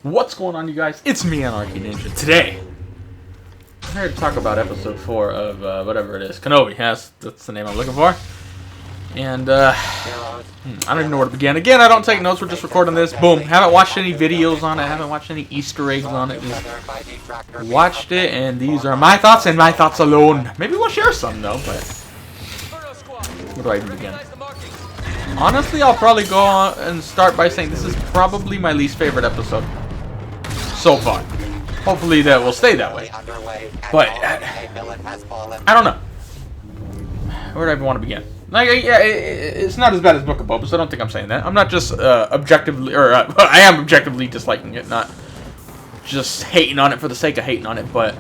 What's going on, you guys? It's me, AnarchYxNinja. Today, I'm here to talk about episode 4 of whatever it is. Kenobi. That's the name I'm looking for. And, I don't even know where to begin. Again, I don't take notes. We're just recording this. Boom. Haven't watched any videos on it. Haven't watched any Easter eggs on it. Just watched it, and these are my thoughts and my thoughts alone. Maybe we'll share some, though, but where do I even begin? Honestly, I'll probably go on and start by saying this is probably my least favorite episode so far. Hopefully that will stay that way. But I don't know. Where do I even want to begin? Like, yeah, it's not as bad as Book of Boba, so I don't think I'm saying that. I'm not just objectively, or I am objectively disliking it, not just hating on it for the sake of hating on it. But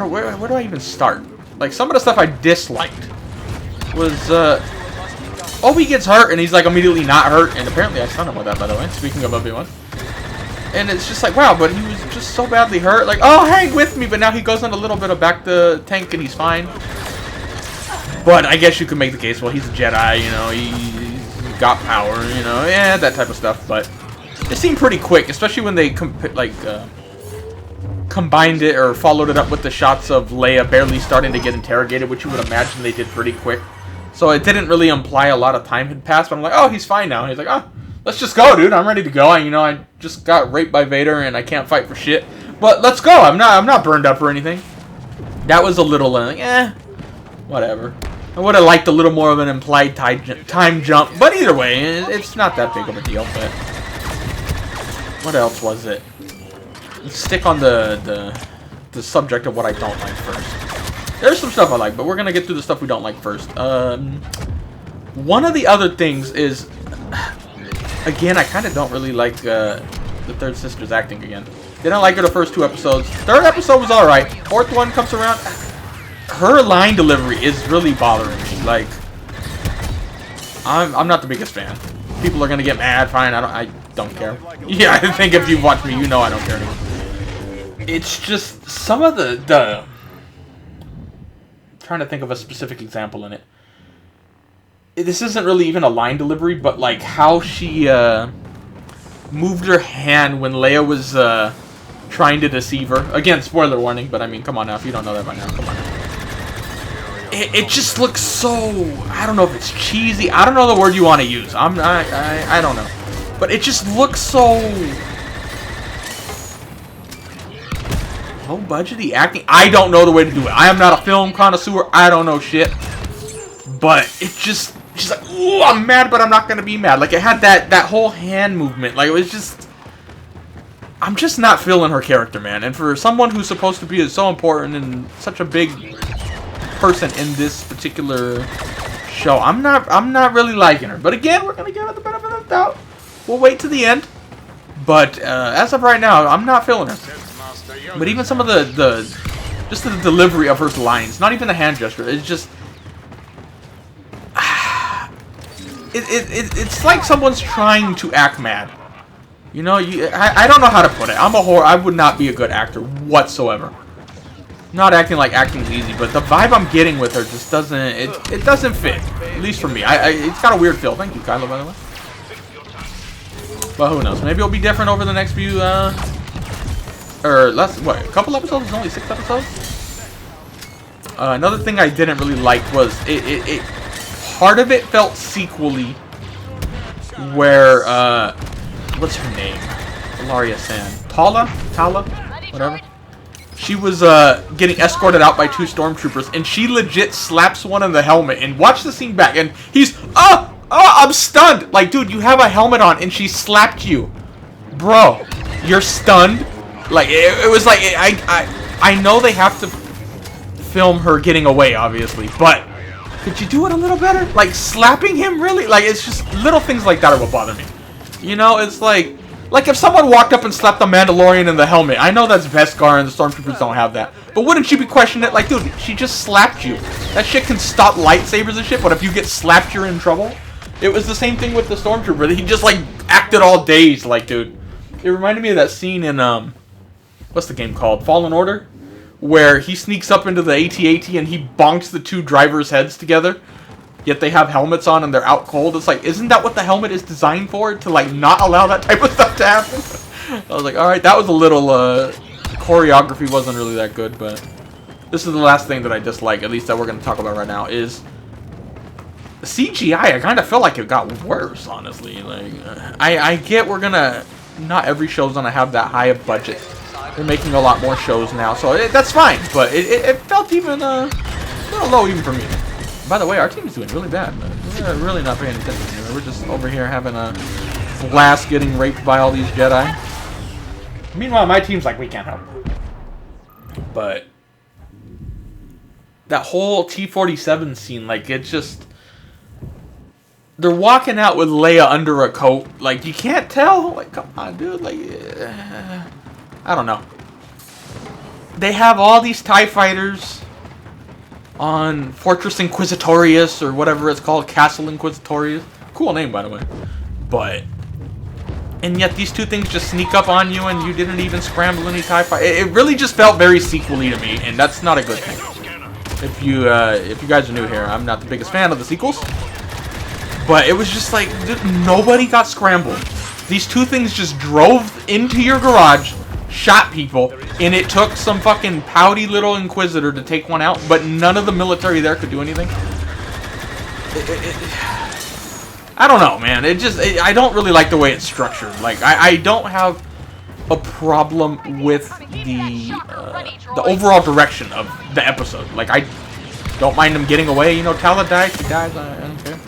where do I even start? Like, some of the stuff I disliked was Obi gets hurt and he's like immediately not hurt, and apparently I stunned him with that, by the way, speaking of Obi-Wan. And it's just like, wow, but he was just so badly hurt, like, oh, hang with me, but now he goes on a little bit of back the tank and he's fine. But I guess you could make the case, well, he's a Jedi, you know, he's got power, you know, yeah, that type of stuff. But it seemed pretty quick, especially when they combined it or followed it up with the shots of Leia barely starting to get interrogated, which you would imagine they did pretty quick. So it didn't really imply a lot of time had passed, but I'm like, oh, he's fine now. And he's like, oh, let's just go, dude. I'm ready to go. You know, I just got raped by Vader and I can't fight for shit. But let's go. I'm not burned up or anything. That was a little like, whatever. I would have liked a little more of an implied time jump, but either way, it's not that big of a deal. But what else was it? Let's stick on the subject of what I don't like first. There's some stuff I like, but we're gonna get through the stuff we don't like first. One of the other things is, again, I kind of don't really like the third sister's acting again. Didn't like her the first 2 episodes. Third episode was alright. Fourth one comes around. Her line delivery is really bothering me. Like, I'm not the biggest fan. People are gonna get mad. Fine, I don't care. Yeah, I think if you've watched me, you know I don't care anymore. It's just some of the trying to think of a specific example in it. This isn't really even a line delivery, but like how she moved her hand when Leia was trying to deceive her. Again, spoiler warning, but I mean, come on now, if you don't know that by now, come on. It just looks so, I don't know if it's cheesy. I don't know the word you want to use. I don't know, but it just looks so low budgety acting. I don't know the way to do it. I am not a film connoisseur. I don't know shit. But it just, she's like, ooh, I'm mad, but I'm not gonna be mad. Like, it had that whole hand movement. Like, it was just, I'm just not feeling her character, man. And for someone who's supposed to be so important and such a big person in this particular show, I'm not really liking her. But again, we're gonna give it the benefit of the doubt. We'll wait to the end. But as of right now, I'm not feeling her. But even some of just the delivery of her lines, not even the hand gesture, it's just, it's like someone's trying to act mad. You know, I don't know how to put it. I would not be a good actor whatsoever. Not acting like acting's easy, but the vibe I'm getting with her just doesn't, it doesn't fit. At least for me. It's got a weird feel. Thank you, Kylo, by the way. But who knows? Maybe it'll be different over the next few, or less, what, a couple episodes? It's only 6 episodes? Another thing I didn't really like was, part of it felt sequel-y, where, what's her name? Ilaria Sand. Tala, whatever. She was, getting escorted out by 2 stormtroopers, and she legit slaps one in the helmet, and watch the scene back, and he's, oh, I'm stunned! Like, dude, you have a helmet on, and she slapped you. Bro, you're stunned? Like, it was like, I know they have to film her getting away, obviously, but could you do it a little better? Like, slapping him, really? Like, it's just little things like that are what bother me. You know, it's like if someone walked up and slapped the Mandalorian in the helmet. I know that's Beskar and the Stormtroopers don't have that. But wouldn't you be questioning it? Like, dude, she just slapped you. That shit can stop lightsabers and shit, but if you get slapped, you're in trouble. It was the same thing with the Stormtrooper. He just, like, acted all dazed. Like, dude. It reminded me of that scene in, what's the game called? Fallen Order? Where he sneaks up into the AT-AT and he bonks the 2 drivers' heads together. yet they have helmets on and they're out cold. It's like, isn't that what the helmet is designed for? To like not allow that type of stuff to happen? I was like, alright, that was a little, choreography wasn't really that good, but this is the last thing that I dislike, at least that we're going to talk about right now, is the CGI. I kind of feel like it got worse, honestly. Like, I get we're going to, not every show's going to have that high of budget. They're making a lot more shows now, so that's fine. But it felt even a little low even for me. By the way, our team is doing really bad. We're really not paying attention here. We're just over here having a blast getting raped by all these Jedi. Meanwhile, my team's like, we can't help. But that whole T-47 scene, like, it's just... They're walking out with Leia under a coat. Like, you can't tell. Like, come on, dude. Like... I don't know. They have all these TIE fighters on Fortress Inquisitorius, or whatever it's called, Castle Inquisitorius. Cool name, by the way. But, and yet these two things just sneak up on you, and you didn't even scramble any TIE fighter. It really just felt very sequel-y to me, and that's not a good thing. If you guys are new here, I'm not the biggest fan of the sequels, but it was just like nobody got scrambled. These two things just drove into your garage, shot people, and it took some fucking pouty little Inquisitor to take one out, but none of the military there could do anything. I don't know, man. I don't really like the way it's structured. Like, I don't have a problem with the overall direction of the episode. Like, I don't mind them getting away. You know, Tala dies, he dies, I don't care.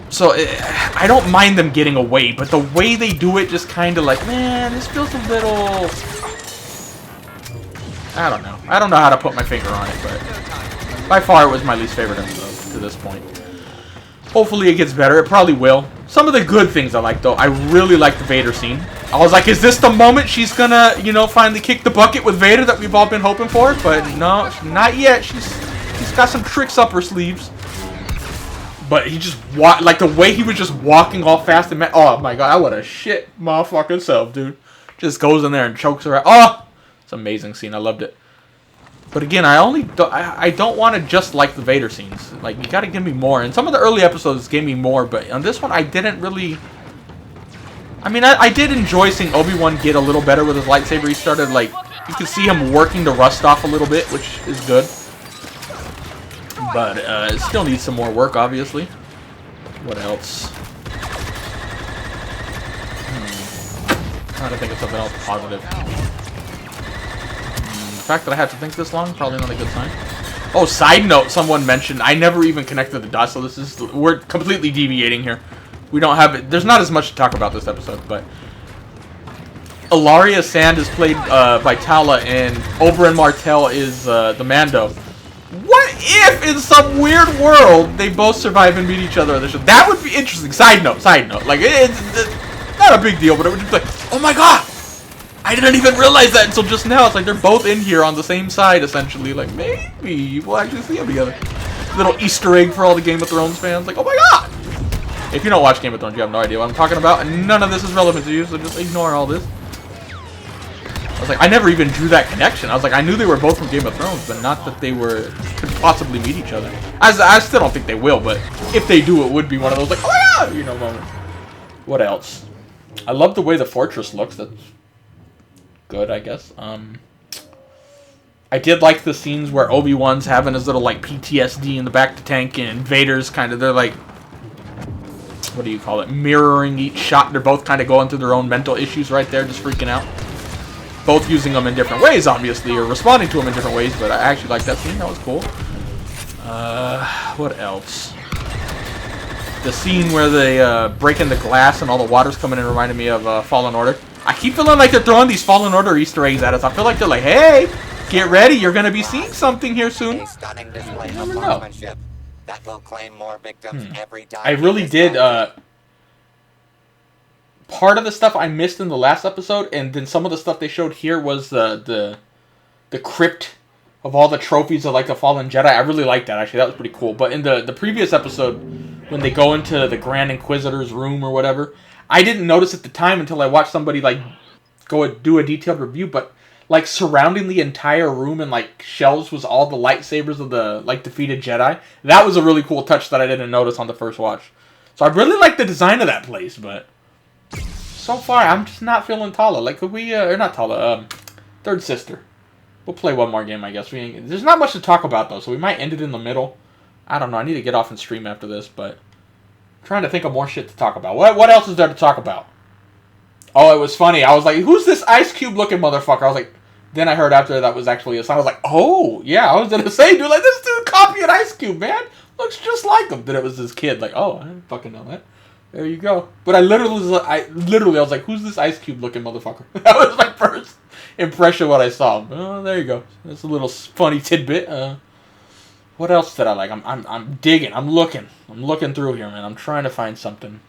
So, I don't mind them getting away, but the way they do it just kind of like, man, this feels a little... I don't know. I don't know how to put my finger on it, but by far it was my least favorite episode to this point. Hopefully it gets better. It probably will. Some of the good things I like, though. I really like the Vader scene. I was like, is this the moment she's gonna, you know, finally kick the bucket with Vader that we've all been hoping for? But no, not yet. She's got some tricks up her sleeves. But he just like the way he was just walking all fast and oh my god, I would have shit my fucking self, dude. Just goes in there and chokes her out. Oh, it's an amazing scene. I loved it. But again, I don't want to just like the Vader scenes. Like, you got to give me more. And some of the early episodes gave me more, but on this one I didn't really. I mean, I did enjoy seeing Obi-Wan get a little better with his lightsaber. He started, like, you could see him working the rust off a little bit, which is good. But it still needs some more work, obviously. What else? Trying to think of something else positive. The fact that I had to think this long, probably not a good sign. Oh, side note, someone mentioned, I never even connected the dots, so we're completely deviating here. We don't have it. There's not as much to talk about this episode, but Ilaria Sand is played by Tala, and Oberyn Martell is the Mando. What if, in some weird world, they both survive and meet each other on the show? That would be interesting. Side note. Like, it's not a big deal, but it would just be like, oh my god! I didn't even realize that until just now. It's like they're both in here on the same side, essentially. Like, maybe we'll actually see them together. Little Easter egg for all the Game of Thrones fans. Like, oh my god! If you don't watch Game of Thrones, you have no idea what I'm talking about, and none of this is relevant to you, so just ignore all this. I was like, I never even drew that connection. I was like, I knew they were both from Game of Thrones, but not that they could possibly meet each other. I still don't think they will, but if they do, it would be one of those, like, oh my god, you know, moments. What else? I love the way the fortress looks. That's good, I guess. I did like the scenes where Obi-Wan's having his little, like, PTSD in the back of the tank, and Vader's kind of, they're like, what do you call it, mirroring each shot. They're both kind of going through their own mental issues right there, just freaking out. Both using them in different ways, obviously, or responding to them in different ways, but I actually like that scene. That was cool. What else? The scene where they break in the glass and all the water's coming in reminded me of Fallen Order. I keep feeling like they're throwing these Fallen Order Easter eggs at us. I feel like they're like, hey, get ready, you're going to be seeing something here soon. A stunning display of marksmanship that will claim more victims every time. I really did, part of the stuff I missed in the last episode, and then some of the stuff they showed here was the crypt of all the trophies of, like, the Fallen Jedi. I really liked that, actually. That was pretty cool. But in the previous episode, when they go into the Grand Inquisitor's room or whatever, I didn't notice at the time until I watched somebody, like, go do a detailed review, but, like surrounding the entire room and like shelves was all the lightsabers of the like defeated Jedi. That was a really cool touch that I didn't notice on the first watch. So I really like the design of that place, but so far I'm just not feeling Tala. Like, could we or not Tala, Third Sister. We'll play one more game, I guess. There's not much to talk about though, so we might end it in the middle. I don't know. I need to get off and stream after this, but I'm trying to think of more shit to talk about. What else is there to talk about? Oh, it was funny. I was like, who's this Ice Cube looking motherfucker? I was like, then I heard after that was actually a son. I was like, oh, yeah, I was going to say, dude, like, this dude copied Ice Cube, man. Looks just like him. Then it was this kid. Like, oh, I didn't fucking know that. There you go. But I literally was like, who's this Ice Cube looking motherfucker? That was my first impression when I saw him. Oh, there you go. That's a little funny tidbit. What else did I like? I'm digging. I'm looking through here, man. I'm trying to find something.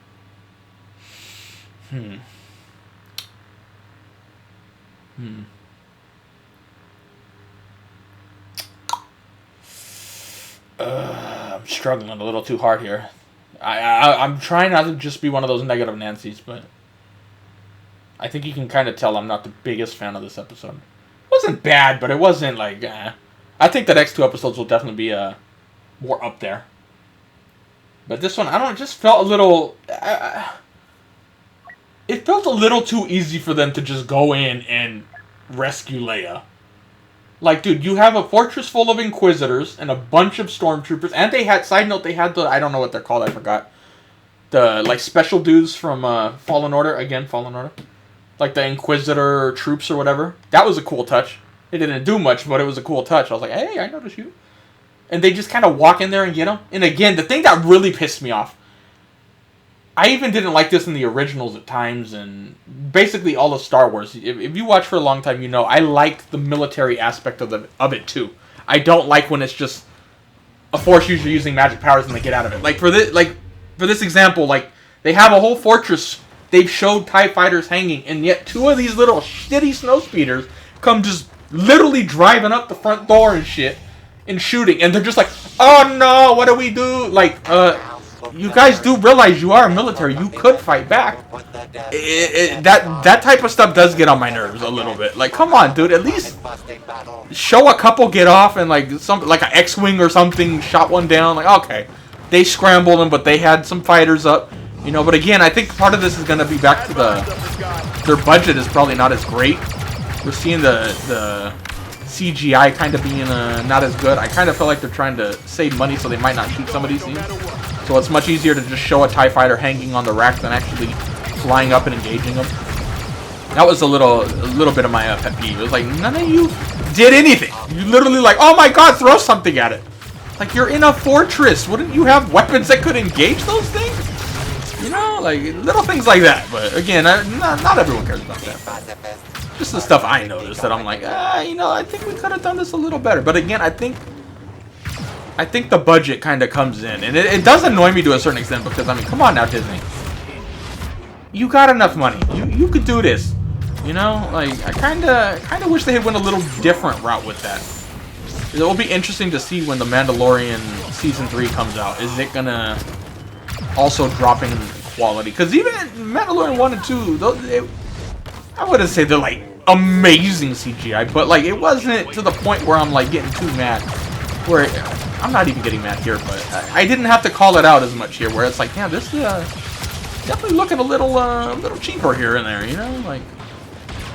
I'm struggling a little too hard here. I'm trying not to just be one of those negative Nancys, but I think you can kind of tell I'm not the biggest fan of this episode. It wasn't bad, but it wasn't like, I think the next 2 episodes will definitely be more up there. But this one, I don't know, it just felt a little... it felt a little too easy for them to just go in and rescue Leia. Like, dude, you have a fortress full of Inquisitors and a bunch of Stormtroopers. And they had, side note, they had the, I don't know what they're called, I forgot. The, like, special dudes from Fallen Order. Again, Fallen Order. Like the Inquisitor troops or whatever. That was a cool touch. It didn't do much, but it was a cool touch. I was like, hey, I noticed you. And they just kind of walk in there and get them. And again, the thing that really pissed me off. I even didn't like this in the originals at times, and basically all of Star Wars. If you watch for a long time, you know I liked the military aspect of it too. I don't like when it's just a Force user using magic powers and they get out of it. Like for this example, like they have a whole fortress. They've showed TIE fighters hanging, and yet 2 of these little shitty snowspeeders come just literally driving up the front door and shit and shooting, and they're just like, oh no, what do we do? Like, you guys do realize you are military. You could fight back. That type of stuff does get on my nerves a little bit. Like, come on, dude. At least show a couple get off and like something like an X-wing or something shot one down. Like, okay, they scrambled them, but they had some fighters up. You know, but again, I think part of this is gonna be back to their budget is probably not as great. We're seeing the CGI kind of being not as good. I kind of feel like they're trying to save money, so they might not shoot some of these scenes. So it's much easier to just show a TIE fighter hanging on the rack than actually flying up and engaging them. That was a little bit of my pet peeve. It was like, none of you did anything. You literally like, oh my god, throw something at it. Like, you're in a fortress. Wouldn't you have weapons that could engage those things? You know, like, little things like that. But again, not everyone cares about that. Just the stuff I noticed that I'm like, you know, I think we could have done this a little better. But again, I think the budget kind of comes in, and it does annoy me to a certain extent because, I mean, come on now, Disney. You got enough money. You could do this. You know, like, I kind of wish they had went a little different route with that. It will be interesting to see when The Mandalorian Season 3 comes out. Is it gonna also drop in quality? Because even Mandalorian 1 and 2, I wouldn't say they're, like, amazing CGI, but, like, it wasn't to the point where I'm, like, getting too mad. Where I'm not even getting mad here, but I didn't have to call it out as much here, where it's like, yeah, this is definitely looking a little cheaper here and there, you know, like.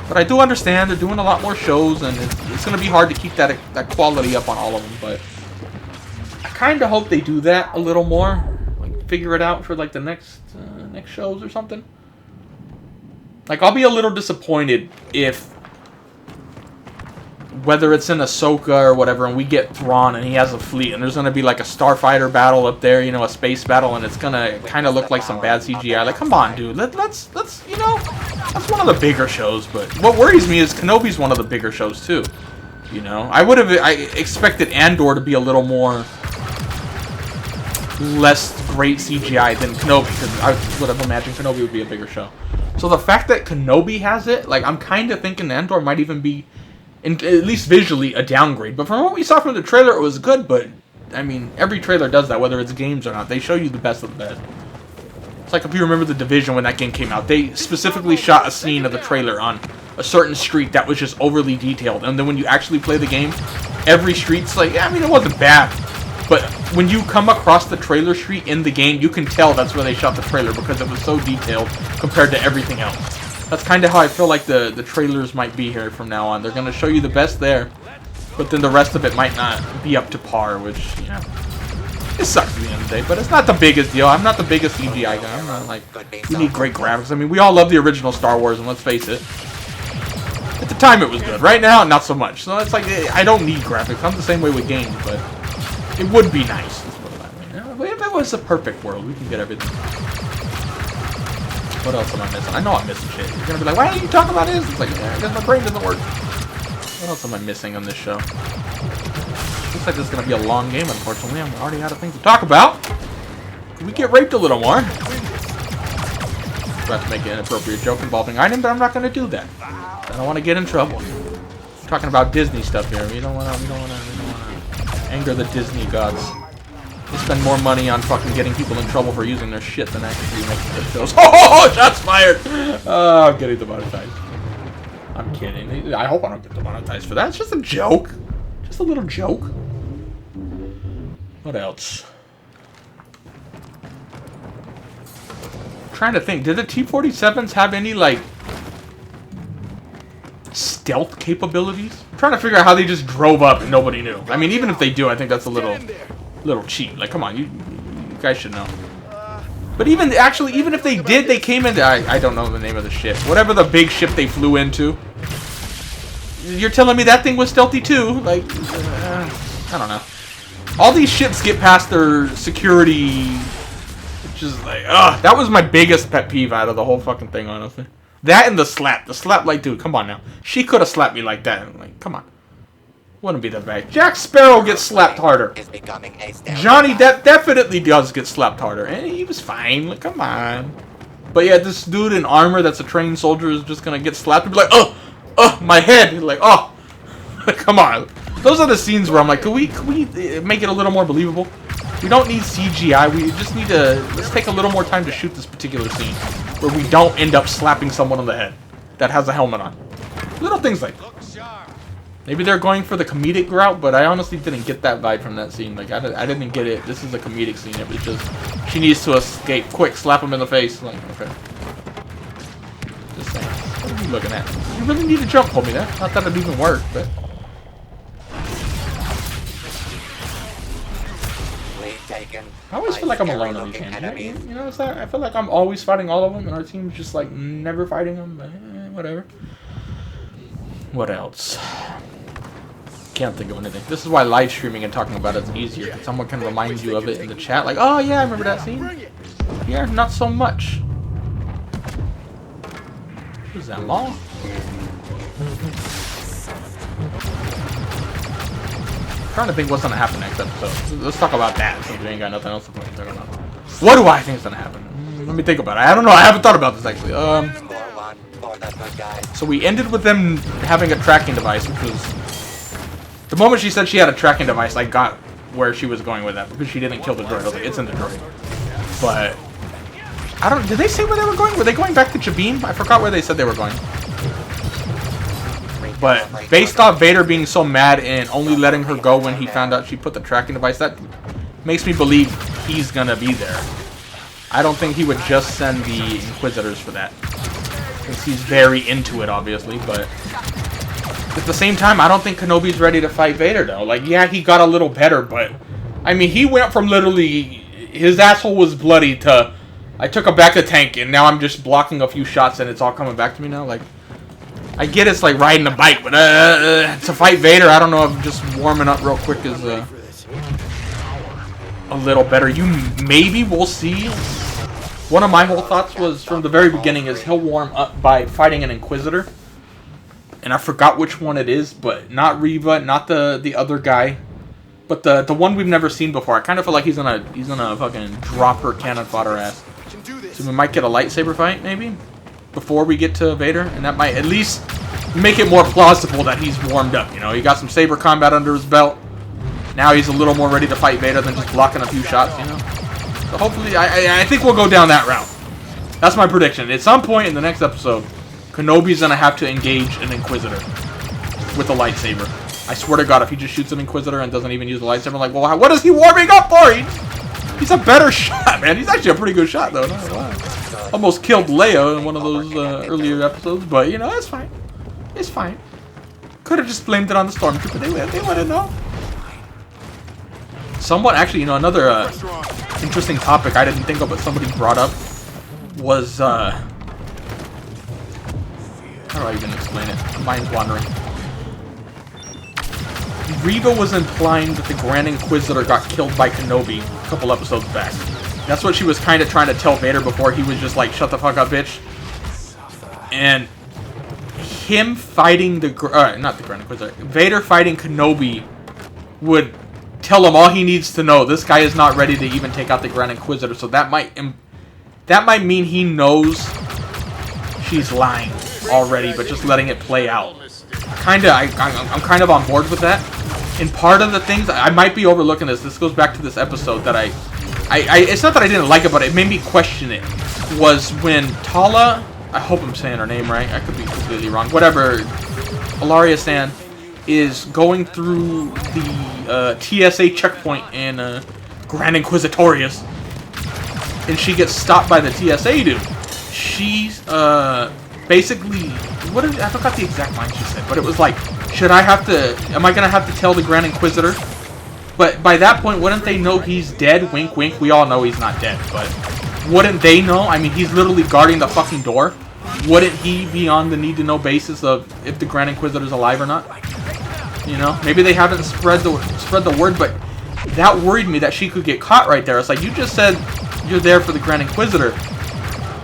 But I do understand they're doing a lot more shows, and it's going to be hard to keep that quality up on all of them. But I kind of hope they do that a little more, like figure it out for like the next shows or something. Like, I'll be a little disappointed if, whether it's in Ahsoka or whatever, and we get Thrawn and he has a fleet, and there's going to be like a starfighter battle up there, you know, a space battle, and it's going to kind of look like some bad CGI. Like, come on, dude. Let's you know, that's one of the bigger shows. But what worries me is Kenobi's one of the bigger shows too. You know, I expected Andor to be a little more less great CGI than Kenobi, because I would have imagined Kenobi would be a bigger show. So the fact that Kenobi has it, like, I'm kind of thinking Andor might even be, at least visually, a downgrade. But from what we saw from the trailer, it was good. But I mean, every trailer does that, whether it's games or not. They show you the best of the best. It's like if you remember The Division when that game came out. They specifically shot a scene of the trailer on a certain street that was just overly detailed. And then when you actually play the game, every street's like, yeah, I mean, it wasn't bad. But when you come across the trailer street in the game, you can tell that's where they shot the trailer because it was so detailed compared to everything else. That's kind of how I feel like the trailers might be here from now on. They're going to show you the best there, but then the rest of it might not be up to par, which, you know, it sucks at the end of the day, but it's not the biggest deal. I'm not the biggest CGI guy. I'm not like, we need great graphics. I mean, we all love the original Star Wars, and let's face it, at the time it was good. Right now, not so much. So it's like, I don't need graphics. I'm the same way with games, but it would be nice. Let's put it that way. If it was a perfect world, we can get everything. What else am I missing? I know I'm missing shit. You're gonna be like, why didn't you talk about this? It's like, yeah, because my brain doesn't work. What else am I missing on this show? Looks like this is gonna be a long game, unfortunately. I'm already out of things to talk about. Can we get raped a little more? About to make an inappropriate joke involving Iden, but I'm not gonna do that. I don't want to get in trouble. We're talking about Disney stuff here. We don't wanna anger the Disney gods. They spend more money on fucking getting people in trouble for using their shit than actually making their shows. Oh, shots fired! Oh, I'm getting demonetized. I'm kidding. I hope I don't get demonetized for that. It's just a joke. Just a little joke. What else? I'm trying to think. Did the T-47s have any, like, stealth capabilities? I'm trying to figure out how they just drove up and nobody knew. I mean, even if they do, I think that's a little cheap. Like, come on, you guys should know. But even if they did, they came into, I don't know the name of the ship. Whatever the big ship they flew into. You're telling me that thing was stealthy too? Like, I don't know. All these ships get past their security, which is like, that was my biggest pet peeve out of the whole fucking thing, honestly. That and the slap. The slap, like, dude, come on now. She could have slapped me like that. Like, come on. Wouldn't be that bad. Jack Sparrow gets slapped harder. Johnny Depp definitely does get slapped harder. And he was fine. Like, come on. But yeah, this dude in armor that's a trained soldier is just gonna get slapped and be like, my head. He's like, oh. Come on. Those are the scenes where I'm like, can we make it a little more believable? We don't need CGI. We just need to, let's take a little more time to shoot this particular scene where we don't end up slapping someone on the head that has a helmet on. Little things like that. Maybe they're going for the comedic route, but I honestly didn't get that vibe from that scene. Like, I didn't get it. This is a comedic scene. It was just, she needs to escape. Quick, slap him in the face. Like, okay. Just saying. What are you looking at? You really need to jump, told me that. Not that it even worked, but. I always feel like I'm alone in these games. You know, I feel like I'm always fighting all of them, and our team's just, like, never fighting them. But, whatever. What else? Can't think of anything. This is why live streaming and talking about it's easier. Someone can remind you of it in the chat. Like, oh yeah, I remember that scene. Yeah, not so much. What is that, Maul? I'm trying to think what's gonna happen next episode. Let's talk about that since we ain't got nothing else to talk about. What do I think is gonna happen? Let me think about it. I don't know. I haven't thought about this actually. So we ended with them having a tracking device, which was... The moment she said she had a tracking device, I got where she was going with that, because she didn't kill the droid. I was like, it's in the droid. But... I don't... Did they say where they were going? Were they going back to Jabim? I forgot where they said they were going. But based off Vader being so mad and only letting her go when he found out she put the tracking device, that makes me believe he's gonna be there. I don't think he would just send the Inquisitors for that. Since he's very into it, obviously, but at the same time, I don't think Kenobi's ready to fight Vader, though. Like, yeah, he got a little better, but I mean, he went from literally his asshole was bloody to I took a back to tank, and now I'm just blocking a few shots, and it's all coming back to me now. Like, I get it's like riding a bike, but to fight Vader, I don't know if just warming up real quick is a little better. Maybe we'll see. One of my whole thoughts was from the very beginning is he'll warm up by fighting an Inquisitor. And I forgot which one it is, but not Reva, not the other guy. But the one we've never seen before. I kind of feel like he's gonna fucking drop her cannon fodder ass. So we might get a lightsaber fight, maybe? Before we get to Vader. And that might at least make it more plausible that he's warmed up, you know? He got some saber combat under his belt. Now he's a little more ready to fight Vader than just blocking a few shots, you know? So hopefully, I think we'll go down that route. That's my prediction. At some point in the next episode, Kenobi's gonna have to engage an Inquisitor with a lightsaber. I swear to God, if he just shoots an Inquisitor and doesn't even use the lightsaber, I'm like, well, what is he warming up for? He's a better shot, man. He's actually a pretty good shot, though. Not gonna lie. Almost killed Leia in one of those earlier episodes, but, you know, it's fine. It's fine. Could have just blamed it on the Stormtrooper. They wouldn't know. Somewhat, actually, you know, another interesting topic I didn't think of, but somebody brought up was, how do I even explain it? Mind's wandering. Reva was implying that the Grand Inquisitor got killed by Kenobi a couple episodes back. That's what she was kind of trying to tell Vader before he was just like, shut the fuck up, bitch. And him fighting the, not the Grand Inquisitor, Vader fighting Kenobi would tell him all he needs to know. This guy is not ready to even take out the Grand Inquisitor, so that might mean he knows she's lying already, but just letting it play out. I'm kind of on board with that. And part of the things, I might be overlooking this. This goes back to this episode that it's not that I didn't like it, but it made me question it. Was when Tala, I hope I'm saying her name right. I could be completely wrong. Whatever. Ilaria-san is going through the TSA checkpoint in Grand Inquisitorius, and she gets stopped by the TSA dude. She's basically, I forgot the exact line she said, but it was like, am I gonna have to tell the Grand Inquisitor? But by that point, wouldn't they know he's dead? Wink, wink. We all know he's not dead, but wouldn't they know? I mean, he's literally guarding the fucking door. Wouldn't he be on the need-to-know basis of if the Grand Inquisitor's alive or not? You know, maybe they haven't spread the word, but that worried me that she could get caught right there. It's like, you just said you're there for the Grand Inquisitor,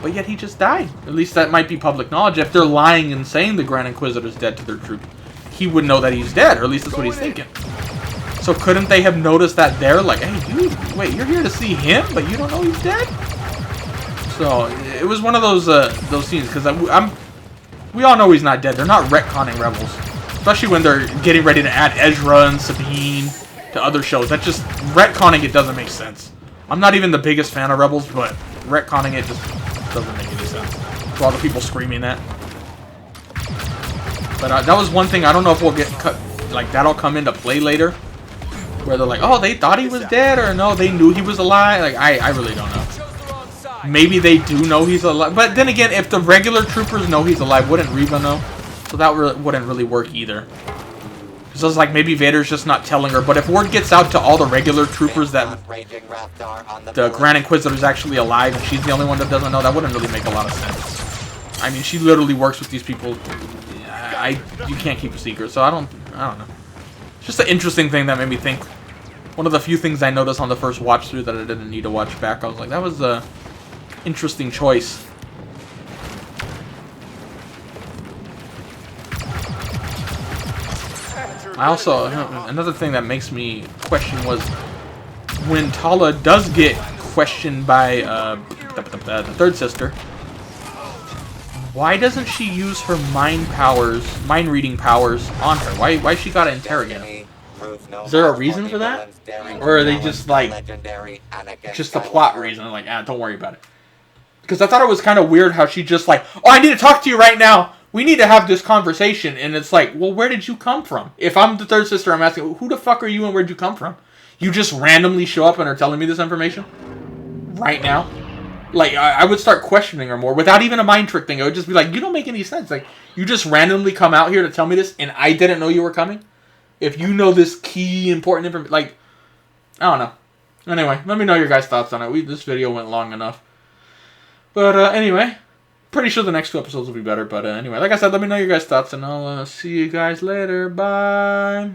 but yet he just died. At least that might be public knowledge. If they're lying and saying the Grand Inquisitor's dead to their troop, he would know that he's dead, or at least that's what he's thinking. So couldn't they have noticed that there? Like, hey, dude, wait, you're here to see him, but you don't know he's dead? So it was one of those scenes, because we all know he's not dead. They're not retconning Rebels, especially when they're getting ready to add Ezra and Sabine to other shows. That just, retconning it doesn't make sense. I'm not even the biggest fan of Rebels, but retconning it just doesn't make any sense. For all the people screaming that. But that was one thing. I don't know if we'll get cut, like that'll come into play later, where they're like, oh, they thought he was dead, or no, they knew he was alive. Like, I really don't know. Maybe they do know he's alive, but then again, if the regular troopers know he's alive, wouldn't Reva know? So that wouldn't really work either. So it's like maybe Vader's just not telling her, but if word gets out to all the regular troopers that the Grand Inquisitor is actually alive and she's the only one that doesn't know, that wouldn't really make a lot of sense. I mean, she literally works with these people. You can't keep a secret, so I don't know. It's just an interesting thing that made me think. One of the few things I noticed on the first watch through that I didn't need to watch back. I was like, that was a interesting choice. I also, another thing that makes me question was when Tala does get questioned by the third sister, why doesn't she use her mind reading powers on her? Why she gotta interrogate him? Is there a reason for that? Or are they just like, just a plot reason? Like, don't worry about it. Because I thought it was kind of weird how she just like, oh, I need to talk to you right now. We need to have this conversation. And it's like, well, where did you come from? If I'm the third sister, I'm asking, who the fuck are you and where'd you come from? You just randomly show up and are telling me this information? Right now? Like, I would start questioning her more without even a mind trick thing. I would just be like, you don't make any sense. Like, you just randomly come out here to tell me this and I didn't know you were coming? If you know this key important information, like, I don't know. Anyway, let me know your guys' thoughts on it. This video went long enough. But anyway, pretty sure the next 2 episodes will be better. But anyway, like I said, let me know your guys' thoughts, and I'll see you guys later. Bye.